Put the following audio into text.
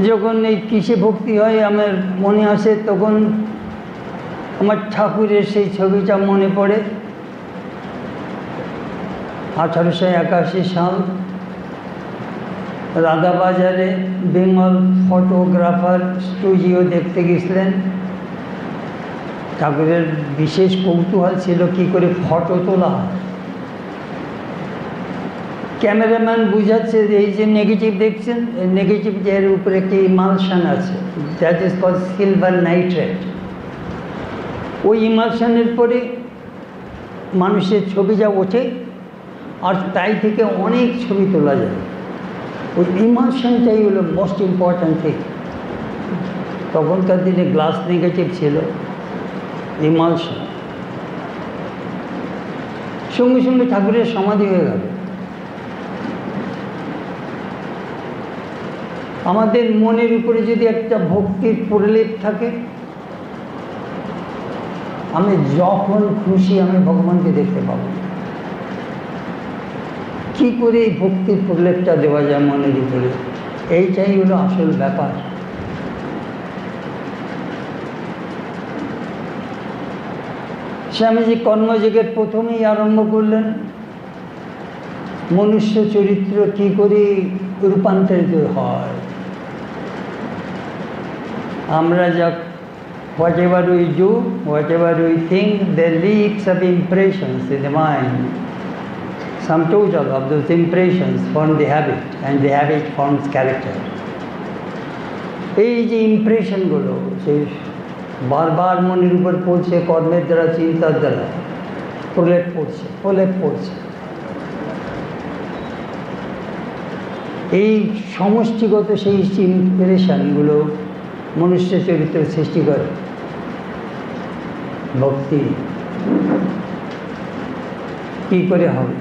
যখন এই কিসে ভক্তি হয় আমার মনে আসে, তখন আমার ঠাকুরের সেই ছবিটা মনে পড়ে। 1881 সাল রাধাবাজারে বেঙ্গল ফটোগ্রাফার স্টুডিও দেখতে গেছিলেন। ঠাকুরের বিশেষ কৌতূহল ছিল কী করে ফটো তোলা হয়। ক্যামেরাম্যান বুঝাচ্ছে যে এই যে নেগেটিভ দেখছেন, এই নেগেটিভ এর উপরে একটি ইমালশন আছে, that is called silver nitrate. ওই ইমালশনের পরে মানুষের ছবি যা ওঠে, আর তাই থেকে অনেক ছবি তোলা যায়। ওই ইমালশনটাই হলো মোস্ট ইম্পর্ট্যান্ট থিং। তখনকার দিনে গ্লাস নেগেটিভ ছিল, ইমালশন। সঙ্গে সঙ্গে ঠাকুরের সমাধি হয়ে গেল। আমাদের মনের উপরে যদি একটা ভক্তির প্রলেপ থাকে, আমি যখন খুশি আমি ভগবানকে দেখতে পাবো। কি করে এই ভক্তির প্রলেপটা দেওয়া যায় মনের উপরে, এইটাই হলো আসল ব্যাপার। স্বামীজি কর্মযোগের প্রথমেই আরম্ভ করলেন মনুষ্য চরিত্র কি করে রূপান্তরিত হয়। আমরা যা whatever we do, whatever we think, there leaks of impressions in the mind. Sum total of those impressions form the habit, and the habit forms character. এই যে ইমপ্রেশনগুলো সেই বারবার মনের উপর পড়ছে, কর্মের দ্বারা, চিন্তার দ্বারা প্রলেপ পড়ছে। এই সমষ্টিগত সেই ইমপ্রেশনগুলো মনুষ্য চরিত্র সৃষ্টি করে। ভক্তি কী করে হবে?